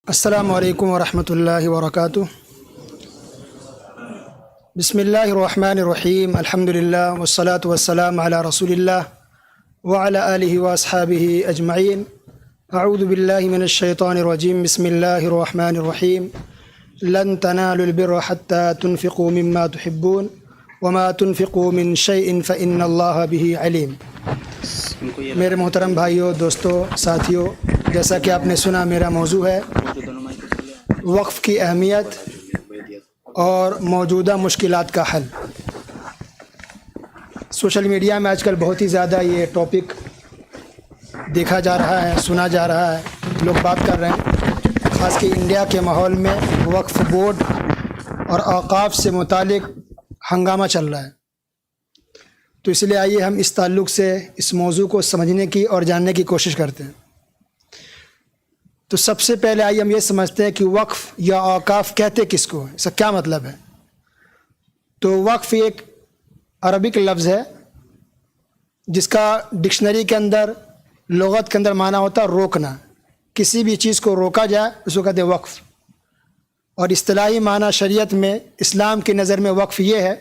السلام علیکم ورحمۃ اللہ وبرکاتہ۔ بسم اللہ الرحمن الرحیم، الحمد للہ والصلاة والسلام علی رسول اللہ وعلی آلہ واصحابہ اجمعین۔ اعوذ باللہ من الشیطان الرجیم، بسم اللہ الرحمن الرحیم۔ لن تنالوا البر حتى تنفقوا مما تحبون وما تنفقوا من شیء فإن اللہ بہ علیم۔ میرے محترم بھائیوں، دوستوں، ساتھیوں، جیسا کہ آپ نے سنا، میرا موضوع ہے وقف کی اہمیت اور موجودہ مشکلات کا حل۔ سوشل میڈیا میں آج کل بہت ہی زیادہ یہ ٹاپک دیکھا جا رہا ہے، سنا جا رہا ہے، لوگ بات کر رہے ہیں، خاص کہ انڈیا کے ماحول میں وقف بورڈ اور اوقاف سے متعلق ہنگامہ چل رہا ہے۔ تو اس لیے آئیے ہم اس تعلق سے اس موضوع کو سمجھنے کی اور جاننے کی کوشش کرتے ہیں۔ تو سب سے پہلے آئیے ہم یہ سمجھتے ہیں کہ وقف یا اوقاف کہتے کس کو ہیں، اس کا کیا مطلب ہے۔ تو وقف ایک عربک لفظ ہے جس کا ڈکشنری کے اندر، لغت کے اندر معنی ہوتا ہے روکنا، کسی بھی چیز کو روکا جائے اس کو کہتے ہیں وقف۔ اور اصطلاحی معنی شریعت میں، اسلام کی نظر میں وقف یہ ہے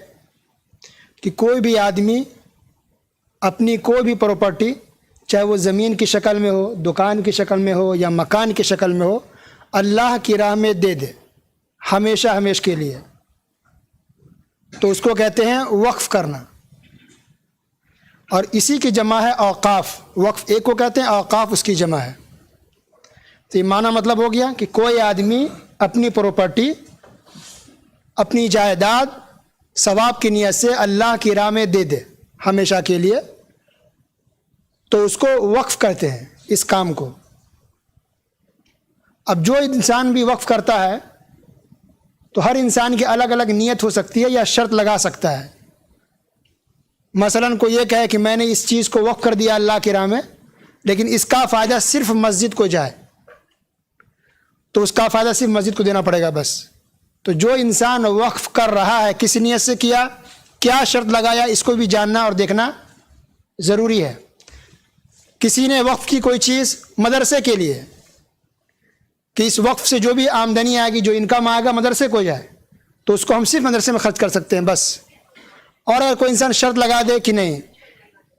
کہ کوئی بھی آدمی اپنی کوئی بھی پراپرٹی، چاہے وہ زمین کی شکل میں ہو، دکان کی شکل میں ہو یا مکان کی شکل میں ہو، اللہ کی راہ میں دے دے، ہمیشہ ہمیشہ کے لیے، تو اس کو کہتے ہیں وقف کرنا۔ اور اسی کی جمع ہے اوقاف۔ وقف ایک کو کہتے ہیں، اوقاف اس کی جمع ہے۔ تو یہ معنی مطلب ہو گیا کہ کوئی آدمی اپنی پراپرٹی، اپنی جائیداد ثواب کی نیت سے اللہ کی راہ میں دے دے ہمیشہ کے لیے، تو اس کو وقف کرتے ہیں، اس کام کو۔ اب جو انسان بھی وقف کرتا ہے تو ہر انسان کی الگ الگ نیت ہو سکتی ہے یا شرط لگا سکتا ہے۔ مثلا کوئی یہ کہے کہ میں نے اس چیز کو وقف کر دیا اللہ کی راہ میں، لیکن اس کا فائدہ صرف مسجد کو جائے، تو اس کا فائدہ صرف مسجد کو دینا پڑے گا بس۔ تو جو انسان وقف کر رہا ہے کس نیت سے کیا، کیا شرط لگایا، اس کو بھی جاننا اور دیکھنا ضروری ہے۔ کسی نے وقف کی کوئی چیز مدرسے کے لیے کہ اس وقف سے جو بھی آمدنی آئے گی، جو انکم آئے گا مدرسے کو جائے، تو اس کو ہم صرف مدرسے میں خرچ کر سکتے ہیں بس۔ اور اگر کوئی انسان شرط لگا دے کہ نہیں،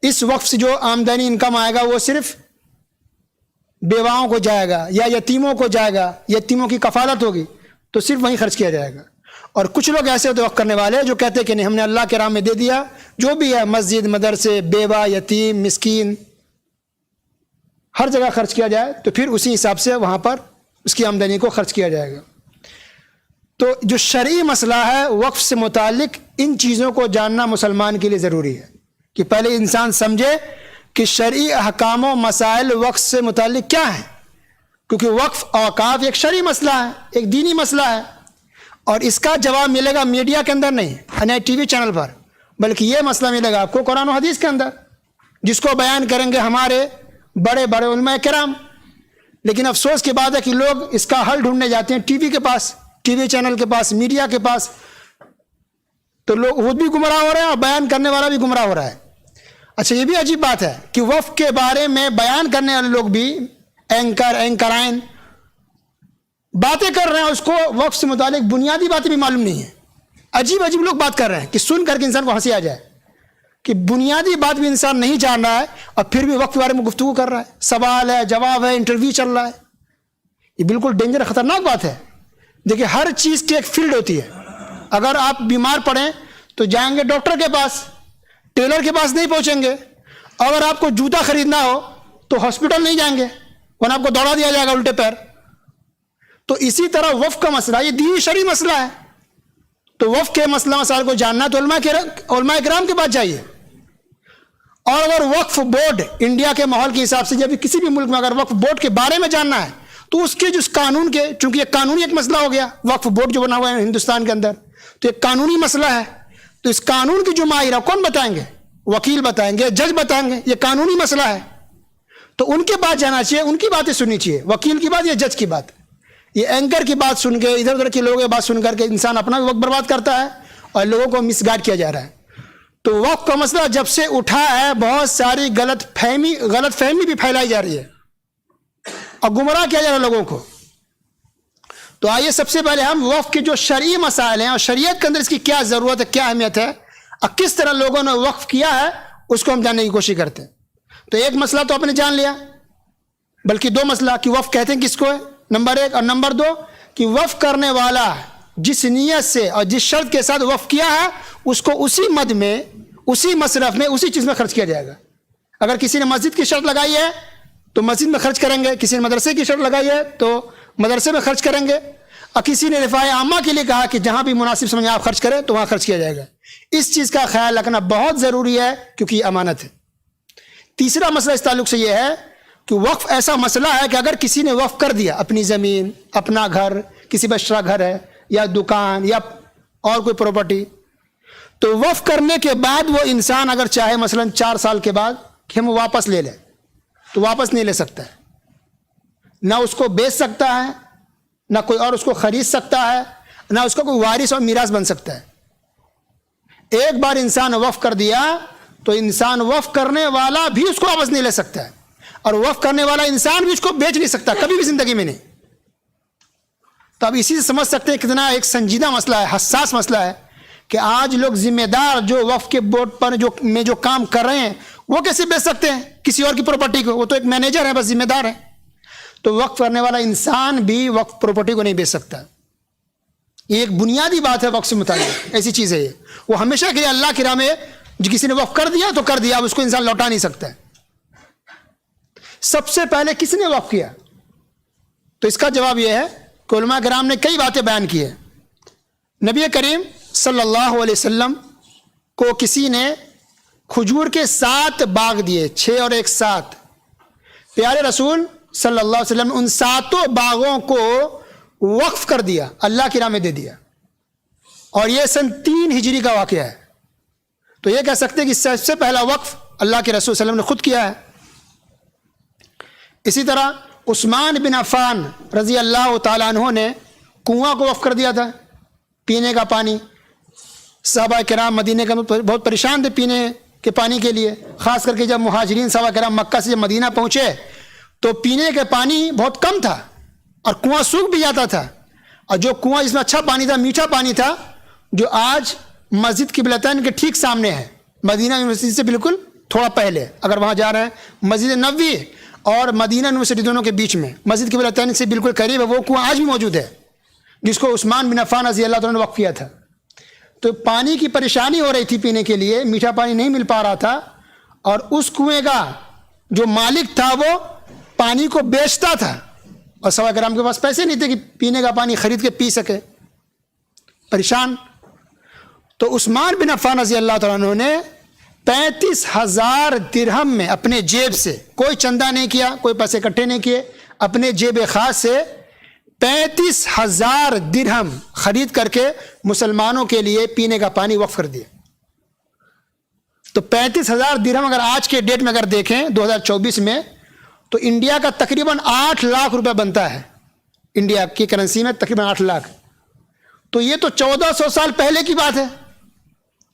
اس وقف سے جو آمدنی انکم آئے گا وہ صرف بیواؤں کو جائے گا یا یتیموں کو جائے گا، یتیموں کی کفالت ہوگی، تو صرف وہیں خرچ کیا جائے گا۔ اور کچھ لوگ ایسے ہوتے وقف کرنے والے جو کہتے ہیں کہ نہیں، ہم نے اللہ کے راہ میں دے دیا، جو بھی ہے مسجد، مدرسے، بیوہ، یتیم، مسکین، ہر جگہ خرچ کیا جائے، تو پھر اسی حساب سے وہاں پر اس کی آمدنی کو خرچ کیا جائے گا۔ تو جو شرعی مسئلہ ہے وقف سے متعلق، ان چیزوں کو جاننا مسلمان کے لیے ضروری ہے کہ پہلے انسان سمجھے کہ شرعی احکام و مسائل وقف سے متعلق کیا ہیں، کیونکہ وقف اوقاف ایک شرعی مسئلہ ہے، ایک دینی مسئلہ ہے، اور اس کا جواب ملے گا میڈیا کے اندر نہیں، نہ ٹی وی چینل پر، بلکہ یہ مسئلہ ملے گا آپ کو قرآن و حدیث کے اندر، جس کو بیان کریں گے ہمارے بڑے بڑے علماء کرام۔ لیکن افسوس کی بات ہے کہ لوگ اس کا حل ڈھونڈنے جاتے ہیں ٹی وی کے پاس، ٹی وی چینل کے پاس، میڈیا کے پاس، تو لوگ خود بھی گمراہ ہو رہے ہیں اور بیان کرنے والا بھی گمراہ ہو رہا ہے۔ اچھا، یہ بھی عجیب بات ہے کہ وقف کے بارے میں بیان کرنے والے لوگ بھی، اینکرائن باتیں کر رہے ہیں، اس کو وقف سے متعلق بنیادی باتیں بھی معلوم نہیں ہیں۔ عجیب عجیب لوگ بات کر رہے ہیں کہ سن کر کے انسان کو ہنسی آ جائے کہ بنیادی بات بھی انسان نہیں جان رہا ہے اور پھر بھی وقت کے بارے میں گفتگو کر رہا ہے، سوال ہے، جواب ہے، انٹرویو چل رہا ہے۔ یہ بالکل ڈینجر، خطرناک بات ہے۔ دیکھیے، ہر چیز کی ایک فیلڈ ہوتی ہے۔ اگر آپ بیمار پڑیں تو جائیں گے ڈاکٹر کے پاس، ٹیلر کے پاس نہیں پہنچیں گے۔ اگر آپ کو جوتا خریدنا ہو تو ہاسپٹل نہیں جائیں گے، ورنہ آپ کو دوڑا دیا جائے گا الٹے پیر۔ تو اسی طرح وقف کا مسئلہ یہ دینی شرعی مسئلہ ہے۔ تو وقف کے مسئلہ مسائل کو جاننا تو علماء کرام کے پاس جائیے۔ اور اگر وقف بورڈ انڈیا کے ماحول کے حساب سے، جب کسی بھی ملک میں اگر وقف بورڈ کے بارے میں جاننا ہے تو اس کے جو قانون کے، چونکہ یہ قانونی ایک مسئلہ ہو گیا، وقف بورڈ جو بنا ہوا ہے ہندوستان کے اندر، تو ایک قانونی مسئلہ ہے، تو اس قانون کی جو معاہرہ کون بتائیں گے؟ وکیل بتائیں گے، جج بتائیں گے، یہ قانونی مسئلہ ہے، تو ان کے پاس جانا چاہیے، ان کی باتیں سننی چاہیے، وکیل کی بات یا جج کی بات۔ یہ اینکر کی بات سن کے، ادھر ادھر کے لوگوں کی بات سن کر کے انسان اپنا بھی وقت برباد کرتا ہے اور لوگوں کو مس گائیڈ کیا جا رہا ہے۔ تو وقف کا مسئلہ جب سے اٹھا ہے، بہت ساری غلط فہمی بھی پھیلائی جا رہی ہے اور گمراہ کیا جا رہا ہے لوگوں کو۔ تو آئیے سب سے پہلے ہم وقف کے جو شرعی مسائل ہیں اور شریعت کے اندر اس کی کیا ضرورت ہے، کیا اہمیت ہے اور کس طرح لوگوں نے وقف کیا ہے، اس کو ہم جاننے کی کوشش کرتے ہیں۔ تو ایک مسئلہ تو آپ نے جان لیا، بلکہ دو مسئلہ کہ وقف کہتے ہیں کس کو ہے، نمبر ایک، اور نمبر دو کہ وقف کرنے والا جس نیت سے اور جس شرط کے ساتھ وقف کیا ہے اس کو اسی مد میں، اسی مصرف میں، اسی چیز میں خرچ کیا جائے گا۔ اگر کسی نے مسجد کی شرط لگائی ہے تو مسجد میں خرچ کریں گے، کسی نے مدرسے کی شرط لگائی ہے تو مدرسے میں خرچ کریں گے، اور کسی نے رفاہ عامہ کے لیے کہا کہ جہاں بھی مناسب سمجھیں آپ خرچ کریں تو وہاں خرچ کیا جائے گا۔ اس چیز کا خیال رکھنا بہت ضروری ہے کیونکہ یہ امانت ہے۔ تیسرا مسئلہ اس تعلق سے یہ ہے کہ وقف ایسا مسئلہ ہے کہ اگر کسی نے وقف کر دیا، اپنی زمین، اپنا گھر، کسی بشرا گھر ہے یا دکان یا اور کوئی پراپرٹی، تو وقف کرنے کے بعد وہ انسان اگر چاہے مثلا 4 سال کے بعد کہ ہم واپس لے لیں تو واپس نہیں لے سکتا ہے، نہ اس کو بیچ سکتا ہے، نہ کوئی اور اس کو خرید سکتا ہے، نہ اس کا کوئی وارث اور میراث بن سکتا ہے۔ ایک بار انسان وقف کر دیا تو انسان وقف کرنے والا بھی اس کو واپس نہیں لے سکتا ہے، اور وقف کرنے والا انسان بھی اس کو بیچ نہیں سکتا کبھی بھی زندگی میں نہیں۔ تو اب اسی سے سمجھ سکتے ہیں کتنا ایک سنجیدہ مسئلہ ہے، حساس مسئلہ ہے کہ آج لوگ ذمہ دار جو وقف کے بورڈ پر جو کام کر رہے ہیں وہ کیسے بیچ سکتے ہیں کسی اور کی پراپرٹی کو؟ وہ تو ایک مینیجر ہے، بس ذمہ دار ہے۔ تو وقف کرنے والا انسان بھی وقف پراپرٹی کو نہیں بیچ سکتا۔ یہ ایک بنیادی بات ہے وقف سے متعلق، ایسی چیز ہے یہ، وہ ہمیشہ کے لیے اللہ کی راہ میں جو کسی نے وقف کر دیا تو کر دیا، اب اس کو انسان لوٹا نہیں سکتا ہے۔ سب سے پہلے کس نے وقف کیا؟ تو اس کا جواب یہ ہے کہ علماء کرام نے کئی باتیں بیان کی ہیں۔ نبی کریم صلی اللہ علیہ وسلم کو کسی نے کھجور کے 7 باغ دیے، 6 اور 1 7۔ پیارے رسول صلی اللہ علیہ وسلم نے ان 7 باغوں کو وقف کر دیا، اللہ کی راہ میں دے دیا، اور یہ سن 3 ہجری کا واقعہ ہے۔ تو یہ کہہ سکتے ہیں کہ سب سے پہلا وقف اللہ کے رسول صلی اللہ علیہ وسلم نے خود کیا ہے۔ اسی طرح عثمان بن عفان رضی اللہ تعالیٰ عنہ نے کنواں کو وقف کر دیا تھا، پینے کا پانی۔ صحابہ کرام مدینے کا بہت پریشان تھے پینے کے پانی کے لیے، خاص کر کے جب مہاجرین صحابہ کرام مکہ سے جب مدینہ پہنچے تو پینے کے پانی بہت کم تھا اور کنواں سوکھ بھی جاتا تھا، اور جو کنواں جس میں اچھا پانی تھا، میٹھا پانی تھا، جو آج مسجد قبلتین کے ٹھیک سامنے ہے، مدینہ یونیورسٹی سے بالکل تھوڑا پہلے اگر وہاں جا رہے ہیں، مسجد نبوی اور مدینہ یونیورسٹی دونوں کے بیچ میں، مسجد قبلتین سے بالکل قریب ہے، وہ کنواں آج بھی موجود ہے جس کو عثمان بن عفان رضی اللہ تعالیٰ نے وقف کیا تھا۔ تو پانی کی پریشانی ہو رہی تھی پینے کے لیے، میٹھا پانی نہیں مل پا رہا تھا، اور اس کنویں کا جو مالک تھا وہ پانی کو بیچتا تھا، اور صحابہ کرام کے پاس پیسے نہیں تھے کہ پینے کا پانی خرید کے پی سکے، پریشان۔ تو عثمان بن عفان رضی اللہ تعالیٰ عنہ نے 35,000 درہم میں اپنے جیب سے، کوئی چندہ نہیں کیا، کوئی پیسے اکٹھے نہیں کیے، اپنے جیب خاص سے 35,000 درہم خرید کر کے مسلمانوں کے لیے پینے کا پانی وقف کر دیا۔ تو 35,000 درہم اگر آج کے ڈیٹ میں اگر دیکھیں 2024 میں تو انڈیا کا تقریباً 8 لاکھ روپے بنتا ہے، انڈیا کی کرنسی میں تقریباً 8 لاکھ۔ تو یہ تو 1400 سال پہلے کی بات ہے،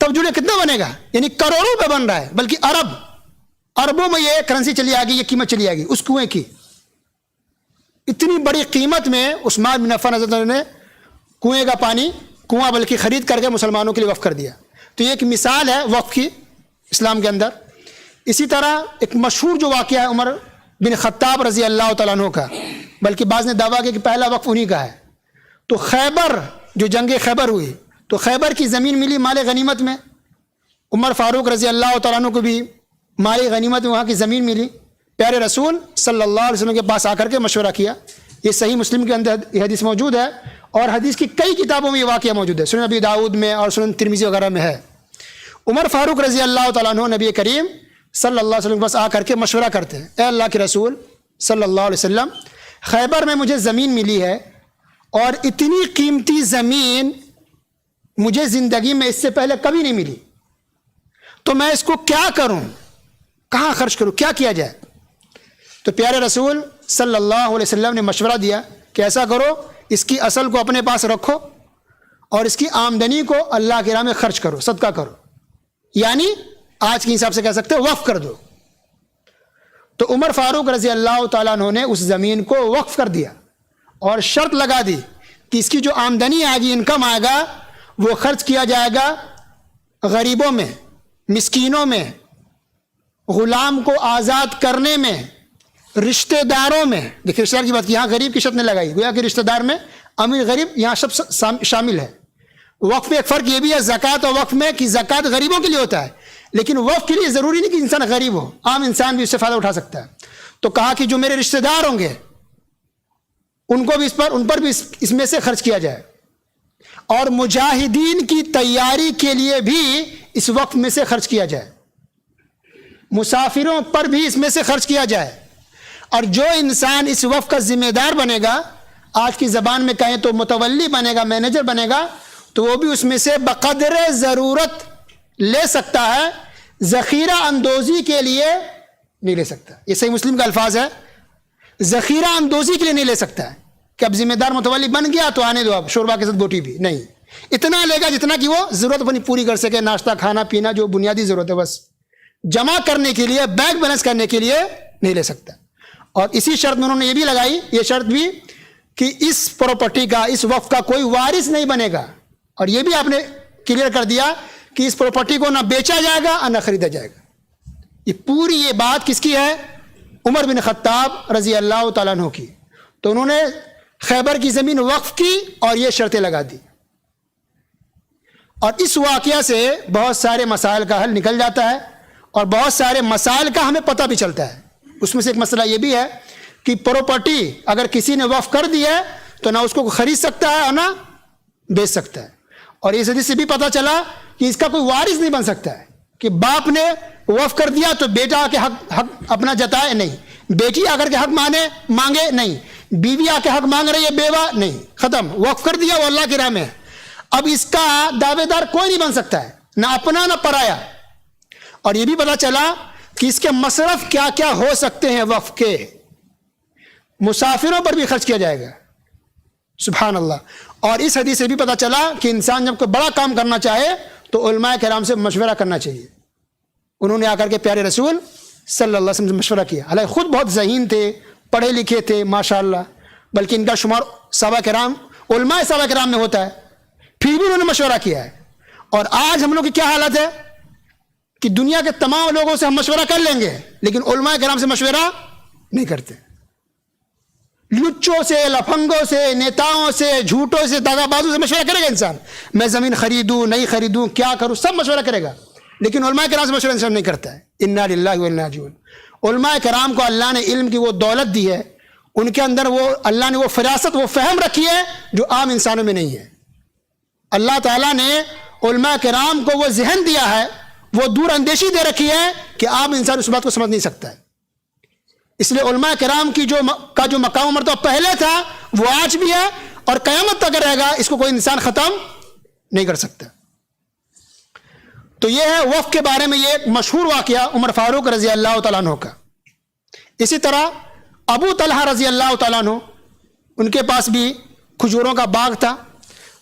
تب جڑے کتنا بنے گا؟ یعنی کروڑوں روپے بن رہا ہے، بلکہ اربوں میں یہ کرنسی چلی آ گئی، یہ قیمت چلی آ گئی اس کنویں کی۔ اتنی بڑی قیمت میں عثمان بن عفان رضی اللہ عنہ نے کنویں کا پانی، کنواں بلکہ خرید کر کے مسلمانوں کے لیے وقف کر دیا۔ تو یہ ایک مثال ہے وقف کی اسلام کے اندر۔ اسی طرح ایک مشہور جو واقعہ ہے عمر بن خطاب رضی اللہ تعالیٰ عنہ کا، بلکہ بعض نے دعویٰ کیا کہ پہلا وقف انہی کا ہے۔ تو خیبر، جو جنگ خیبر ہوئی تو خیبر کی زمین ملی مال غنیمت میں، عمر فاروق رضی اللہ تعالیٰ عنہ کو بھی مال غنیمت میں وہاں کی زمین ملی۔ پیارے رسول صلی اللہ علیہ وسلم کے پاس آ کر کے مشورہ کیا، یہ صحیح مسلم کے اندر یہ حدیث موجود ہے، اور حدیث کی کئی کتابوں میں یہ واقعہ موجود ہے، سنن ابی داؤد میں اور سنن ترمذی وغیرہ میں ہے۔ عمر فاروق رضی اللہ تعالیٰ عنہ نبی کریم صلی اللہ علیہ وسلم کے پاس آ کر کے مشورہ کرتے ہیں، اے اللہ کے رسول صلی اللہ علیہ وسلم، خیبر میں مجھے زمین ملی ہے، اور اتنی قیمتی زمین مجھے زندگی میں اس سے پہلے کبھی نہیں ملی، تو میں اس کو کیا کروں، کہاں خرچ کروں، کیا کیا جائے؟ تو پیارے رسول صلی اللہ علیہ وسلم نے مشورہ دیا کہ ایسا کرو، اس کی اصل کو اپنے پاس رکھو اور اس کی آمدنی کو اللہ کی راہ میں خرچ کرو، صدقہ کرو، یعنی آج کے حساب سے کہہ سکتے وقف کر دو۔ تو عمر فاروق رضی اللہ تعالیٰ عنہ نے اس زمین کو وقف کر دیا اور شرط لگا دی، کہ اس کی جو آمدنی آئے گی، انکم آئے گا، وہ خرچ کیا جائے گا غریبوں میں، مسکینوں میں، غلام کو آزاد کرنے میں، رشتہ داروں میں. دیکھیے رشتہ دار کی بات کی، یہاں غریب کی شرط نہیں لگائی، گویا کہ رشتہ دار میں امیر غریب یہاں سب شامل ہے. وقف میں ایک فرق یہ بھی ہے زکوٰۃ اور وقف میں، کہ زکوٰۃ غریبوں کے لیے ہوتا ہے، لیکن وقف کے لیے ضروری نہیں کہ انسان غریب ہو، عام انسان بھی اس سے فائدہ اٹھا سکتا ہے. تو کہا کہ جو میرے رشتہ دار ہوں گے ان پر بھی اس میں سے خرچ کیا جائے، اور مجاہدین کی تیاری کے لیے بھی اس وقف میں سے خرچ کیا جائے، مسافروں پر بھی اس میں سے خرچ کیا جائے. اور جو انسان اس وقف کا ذمہ دار بنے گا، آج کی زبان میں کہیں تو متولی بنے گا، مینیجر بنے گا، تو وہ بھی اس میں سے بقدر ضرورت لے سکتا ہے، ذخیرہ اندوزی کے لیے نہیں لے سکتا. یہ صحیح مسلم کا الفاظ ہے، ذخیرہ اندوزی کے لیے نہیں لے سکتا ہے کہ اب ذمہ دار متولی بن گیا تو آنے دو اب شوربہ کے ساتھ بوٹی بھی نہیں. اتنا لے گا جتنا کہ وہ ضرورت اپنی پوری کر سکے، ناشتہ کھانا پینا جو بنیادی ضرورت ہے، بس جمع کرنے کے لیے، بینک بیلنس کرنے کے لیے نہیں لے سکتا. اور اسی شرط میں انہوں نے یہ بھی لگائی، یہ شرط بھی کہ اس پراپرٹی کا، اس وقف کا کوئی وارث نہیں بنے گا. اور یہ بھی آپ نے کلیئر کر دیا کہ اس پراپرٹی کو نہ بیچا جائے گا اور نہ خریدا جائے گا. یہ پوری یہ بات کس کی ہے؟ عمر بن خطاب رضی اللہ تعالیٰ عنہ کی. تو انہوں نے خیبر کی زمین وقف کی اور یہ شرطیں لگا دی. اور اس واقعہ سے بہت سارے مسائل کا حل نکل جاتا ہے، اور بہت سارے مسائل کا ہمیں پتہ بھی چلتا ہے. اس میں سے ایک مسئلہ یہ بھی ہے کہ پراپرٹی اگر کسی نے وقف کر دی ہے تو نہ اس کو خرید سکتا ہے اور نہ بیچ سکتا ہے. اور اس حدیث سے بھی پتہ چلا کہ اس کا کوئی وارث نہیں بن سکتا ہے، کہ باپ نے وقف کر دیا تو بیٹا آ کے حق اپنا جتائے نہیں، بیٹی آ کر کے حق مانگے نہیں، بیوی آ کے حق مانگ رہی ہے بیوہ نہیں، ختم. وقف کر دیا وہ اللہ کی راہ میں. اب اس کا دعوے دار کوئی نہیں بن سکتا ہے، نہ اپنا نہ پرایا. اور یہ بھی پتہ چلا کہ اس کے مصرف کیا کیا ہو سکتے ہیں. وقف کے مسافروں پر بھی خرچ کیا جائے گا، سبحان اللہ. اور اس حدیث سے بھی پتہ چلا کہ انسان جب کوئی بڑا کام کرنا چاہے تو علماء کرام سے مشورہ کرنا چاہیے. انہوں نے آ کر کے پیارے رسول صلی اللہ علیہ وسلم سے مشورہ کیا. حالانکہ خود بہت ذہین تھے، پڑھے لکھے تھے ماشاءاللہ، بلکہ ان کا شمار صحابہ کرام، علماء صحابہ کرام میں ہوتا ہے، پھر بھی انہوں نے مشورہ کیا ہے. اور آج ہم لوگ کی کیا حالت ہے کہ دنیا کے تمام لوگوں سے ہم مشورہ کر لیں گے لیکن علماء کرام سے مشورہ نہیں کرتے. لچوں سے، لفنگوں سے، نیتاؤں سے، جھوٹوں سے، داغا بازوں سے مشورہ کرے گا انسان. میں زمین خریدوں نہیں خریدوں، کیا کروں، سب مشورہ کرے گا، لیکن علماء کرام سے مشورہ انسان نہیں کرتا ہے. انا للہ و انا راجعون. علماء کرام کو اللہ نے علم کی وہ دولت دی ہے، ان کے اندر وہ اللہ نے وہ فراست، وہ فہم رکھی ہے جو عام انسانوں میں نہیں ہے. اللہ تعالیٰ نے علماء کرام کو وہ ذہن دیا ہے، وہ دور اندیشی دے رکھی ہے کہ عام انسان اس بات کو سمجھ نہیں سکتا ہے. اس لیے علماء کرام کی جو مقام و مرتبہ پہلے تھا وہ آج بھی ہے اور قیامت تک رہے گا. اس کو کوئی انسان ختم نہیں کر سکتا. تو یہ ہے وقف کے بارے میں یہ ایک مشہور واقعہ عمر فاروق رضی اللہ تعالیٰ عنہ کا. اسی طرح ابو طلحہ رضی اللہ تعالیٰ عنہ، ان کے پاس بھی کھجوروں کا باغ تھا.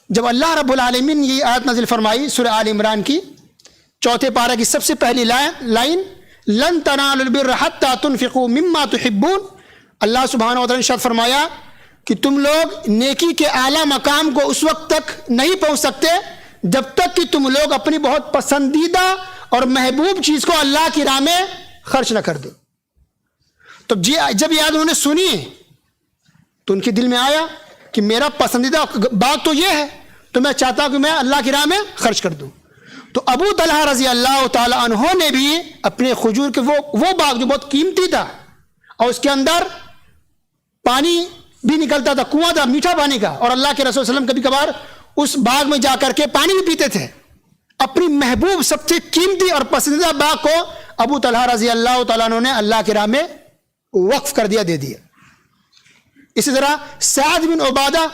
جب اللہ رب العالمین یہ آیت نازل فرمائی سورہ آل عمران کی 4 پارہ کی سب سے پہلی لائن لن تنالوا البر حتى تنفقوا مما تحبون، اللہ سبحانہ وتعالی نے ارشاد فرمایا کہ تم لوگ نیکی کے اعلیٰ مقام کو اس وقت تک نہیں پہنچ سکتے جب تک کہ تم لوگ اپنی بہت پسندیدہ اور محبوب چیز کو اللہ کی راہ میں خرچ نہ کر دو. تو جب یہ انہوں نے سنی تو ان کے دل میں آیا کہ میرا پسندیدہ باغ تو یہ ہے، تو میں چاہتا ہوں کہ میں اللہ کی راہ میں خرچ کر دوں. تو ابو طلحہ رضی اللہ تعالی عنہ نے بھی اپنے کھجور کے وہ باغ جو بہت قیمتی تھا اور اس کے اندر پانی بھی نکلتا تھا، کنواں تھا میٹھا پانی کا، اور اللہ کے رسول صلی اللہ علیہ وسلم کبھی کبھار اس باغ میں جا کر کے پانی بھی پیتے تھے، اپنی محبوب سب سے قیمتی اور پسندیدہ باغ کو ابو طلحہ رضی اللہ تعالیٰ عنہ نے اللہ کی راہ میں وقف کر دیا، دے دیا. اسی طرح سعد بن عبادہ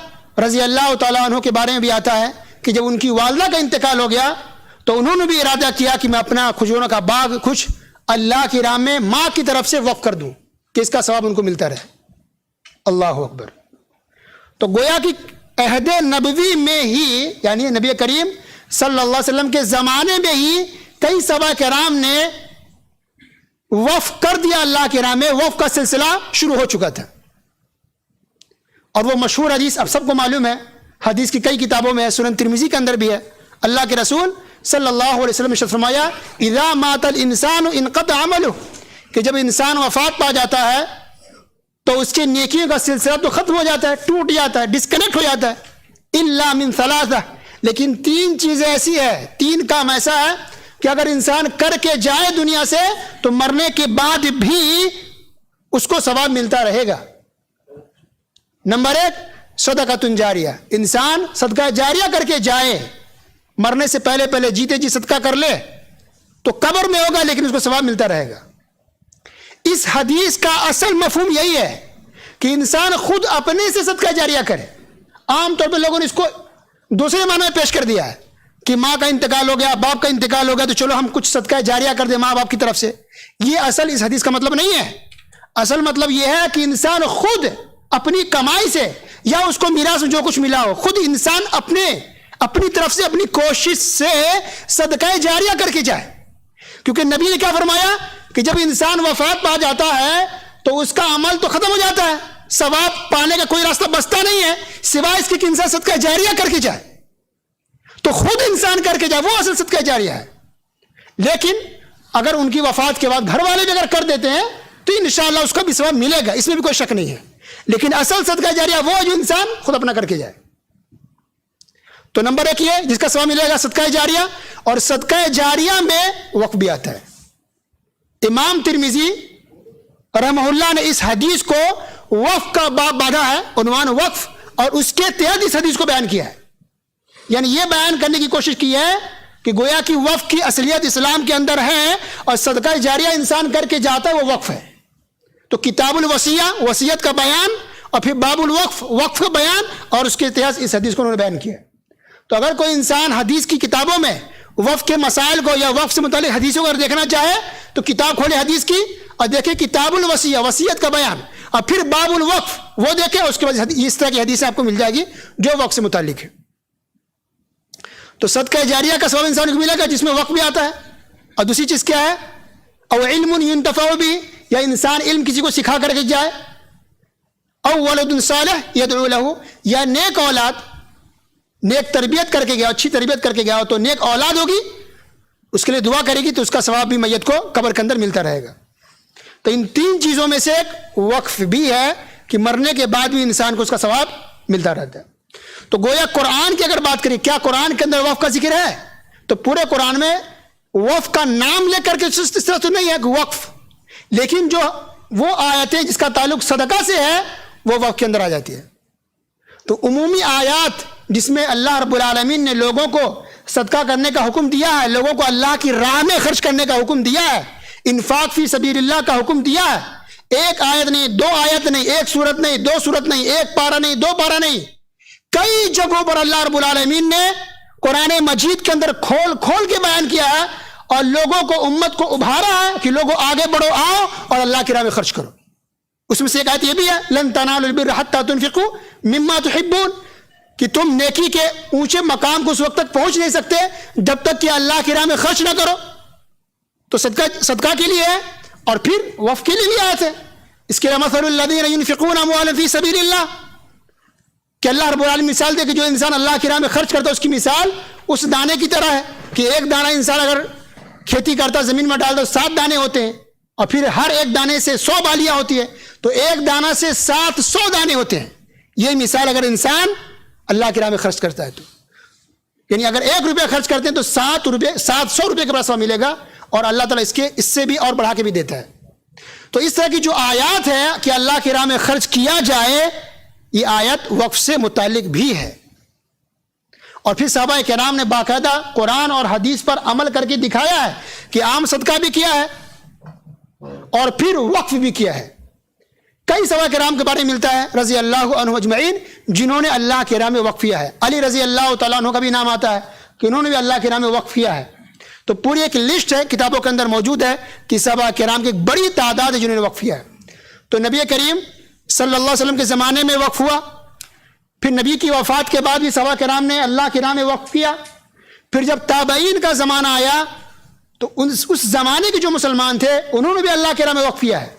رضی اللہ تعالیٰ عنہ کے بارے میں بھی آتا ہے کہ جب ان کی والدہ کا انتقال ہو گیا تو انہوں نے بھی ارادہ کیا کہ میں اپنا کھجوروں کا باغ کچھ اللہ کی راہ میں ماں کی طرف سے وقف کر دوں کہ اس کا ثواب ان کو ملتا رہے. اللہ اکبر. تو گویا کہ عہد نبوی میں ہی، یعنی نبی کریم صلی اللہ علیہ وسلم کے زمانے میں ہی کئی صحابہ کرام نے وقف کر دیا اللہ کی راہ میں، وقف کا سلسلہ شروع ہو چکا تھا. اور وہ مشہور حدیث اب سب کو معلوم ہے حدیث کی کئی کتابوں میں ہے, سنن ترمذی کے اندر بھی ہے. اللہ کے رسول صلی اللہ علیہ وسلم نے فرمایا اذا مات الانسان انقطع عمله, کہ جب انسان وفات پا جاتا ہے تو اس کے نیکیوں کا سلسلہ تو ختم ہو جاتا ہے, ٹوٹ جاتا ہے, ڈسکنیکٹ ہو جاتا ہے. الا من ثلاثہ, لیکن 3 چیزیں ایسی ہے, 3 کام ایسا ہے کہ اگر انسان کر کے جائے دنیا سے تو مرنے کے بعد بھی اس کو ثواب ملتا رہے گا. نمبر 1 صدقۃ جاریہ, انسان صدقہ جاریہ کر کے جائے, مرنے سے پہلے جیتے جی صدقہ کر لے تو قبر میں ہوگا لیکن اس کو ثواب ملتا رہے گا. اس حدیث کا اصل مفہوم یہی ہے کہ انسان خود اپنے سے صدقہ جاریہ کرے. عام طور پہ لوگوں نے اس کو دوسرے معنی میں پیش کر دیا ہے کہ ماں کا انتقال ہو گیا, باپ کا انتقال ہو گیا, تو چلو ہم کچھ صدقہ جاریہ کر دیں ماں باپ کی طرف سے. یہ اصل اس حدیث کا مطلب نہیں ہے. اصل مطلب یہ ہے کہ انسان خود اپنی کمائی سے یا اس کو میراث میں جو کچھ ملا ہو, خود انسان اپنی طرف سے اپنی کوشش سے صدقہ جاریہ کر کے جائے. کیونکہ نبی نے کیا فرمایا کہ جب انسان وفات پا جاتا ہے تو اس کا عمل تو ختم ہو جاتا ہے, ثواب پانے کا کوئی راستہ بچتا نہیں ہے سوائے اس کے کہ انسان صدقہ جاریہ کر کے جائے. تو خود انسان کر کے جائے وہ اصل صدقہ جاریہ ہے. لیکن اگر ان کی وفات کے بعد گھر والے بھی اگر کر دیتے ہیں تو انشاءاللہ اس کا بھی ثواب ملے گا, اس میں بھی کوئی شک نہیں ہے. لیکن اصل صدقہ جاریہ وہ جو انسان خود اپنا کر کے جائے. تو نمبر 1 یہ جس کا ثواب ملے گا صدقہ جاریہ. اور صدقہ جاریہ میں وقف بھی آتا ہے. امام ترمذی رحمہ اللہ نے اس حدیث کو وقف کا باب باندھا ہے, عنوان وقف, اور اس کے تحت اس حدیث کو بیان کیا ہے. یعنی یہ بیان کرنے کی کوشش کی ہے کہ گویا کہ وقف کی اصلیت اسلام کے اندر ہے اور صدقہ جاریہ انسان کر کے جاتا ہے وہ وقف ہے. تو کتاب الوصیہ, وصیت کا بیان, اور پھر باب الوقف, وقف کا بیان, اور اس کے تحت اس حدیث کو انہوں نے بیان کیا. تو اگر کوئی انسان حدیث کی کتابوں میں وقف کے مسائل کو یا وقف سے متعلق حدیثوں کو اگر دیکھنا چاہے تو کتاب کھولے حدیث کی اور دیکھیں کتاب الوصیہ, وصیت کا بیان, اور پھر باب الوقف وہ دیکھیں. اس کے بعد اس طرح کی حدیثیں آپ کو مل جائے گی جو وقف سے متعلق ہے. تو صدقہ جاریہ کا ثواب انسان کو ملے گا جس میں وقف بھی آتا ہے. اور دوسری چیز کیا ہے, او علم ينتفع به, یا انسان علم کسی کو سکھا کر کے جائے, او ولد صالح يدعو له, یا نیک اولاد, نیک تربیت کر کے گیا, اچھی تربیت کر کے گیا ہو تو نیک اولاد ہوگی, اس کے لیے دعا کرے گی تو اس کا ثواب بھی میت کو قبر کے اندر ملتا رہے گا. تو ان 3 چیزوں میں سے ایک وقف بھی ہے کہ مرنے کے بعد بھی انسان کو اس کا ثواب ملتا رہتا ہے. تو گویا قرآن کی اگر بات کریں, کیا قرآن کے اندر وقف کا ذکر ہے؟ تو پورے قرآن میں وقف کا نام لے کر کے اس طرح تو نہیں ہے کہ وقف, لیکن جو وہ آیتیں جس کا تعلق صدقہ سے ہے وہ وقف کے اندر آ جاتی ہے. تو عمومی آیات جس میں اللہ رب العالمین نے لوگوں کو صدقہ کرنے کا حکم دیا ہے, لوگوں کو اللہ کی راہ میں خرچ کرنے کا حکم دیا ہے, انفاق فی سبیل اللہ کا حکم دیا ہے, ایک آیت نہیں, 2 آیت نہیں, ایک سورت نہیں, 2 سورت نہیں, ایک پارہ نہیں, 2 پارہ نہیں, کئی جگہوں پر اللہ رب العالمین نے قرآن مجید کے اندر کھول کھول کے بیان کیا ہے اور لوگوں کو, امت کو ابھارا ہے کہ لوگوں آگے بڑھو, آؤ اور اللہ کی راہ میں خرچ کرو. اس میں سے ایک آیت یہ بھی ہے, لن تنالوا البر حتى تنفقوا مما تحبون, کہ تم نیکی کے اونچے مقام کو اس وقت تک پہنچ نہیں سکتے جب تک کہ اللہ کی راہ میں خرچ نہ کرو. تو صدقہ کے لیے ہے اور پھر وقف کے لیے بھی آیت ہے. اس کے علاوہ مثل الذین ينفقون اموالا فی سبیل اللہ, کہ اللہ رب العالمین مثال دے کہ جو انسان اللہ کی راہ میں خرچ کرتا ہے اس کی مثال اس دانے کی طرح ہے کہ ایک دانہ انسان اگر کھیتی کرتا زمین میں ڈال دو 7 دانے ہوتے ہیں, اور پھر ہر ایک دانے سے 100 بالیاں ہوتی ہے, تو ایک دانہ سے 700 دانے ہوتے ہیں. یہ مثال اگر انسان اللہ کی راہ میں خرچ کرتا ہے تو, یعنی اگر 1 روپیہ خرچ کرتے ہیں تو 700 روپے کے برابر ملے گا, اور اللہ تعالیٰ اس سے بھی اور بڑھا کے بھی دیتا ہے. تو اس طرح کی جو آیات ہے کہ اللہ کی راہ میں خرچ کیا جائے, یہ آیت وقف سے متعلق بھی ہے. اور پھر صحابہ کرام نے باقاعدہ قرآن اور حدیث پر عمل کر کے دکھایا ہے کہ عام صدقہ بھی کیا ہے اور پھر وقف بھی کیا ہے. کئی صحابہ کرام کے بارے میں ملتا ہے رضی اللہ عنہ اجمعین جنہوں نے اللہ کی راہ میں وقف کیا ہے. علی رضی اللہ تعالیٰ عنہ کا بھی نام آتا ہے کہ انہوں نے بھی اللہ کی راہ میں وقف کیا ہے. تو پوری ایک لسٹ ہے کتابوں کے اندر موجود ہے کہ صحابہ کرام کی ایک بڑی تعداد ہے جنہوں نے وقف کیا ہے. تو نبی کریم صلی اللہ علیہ وسلم کے زمانے میں وقف ہوا, پھر نبی کی وفات کے بعد بھی صحابہ کرام نے اللہ کی راہ میں وقف کیا. پھر جب تابعین کا زمانہ آیا تو اس زمانے کے جو مسلمان تھے انہوں نے بھی اللہ کی راہ میں وقف کیا ہے.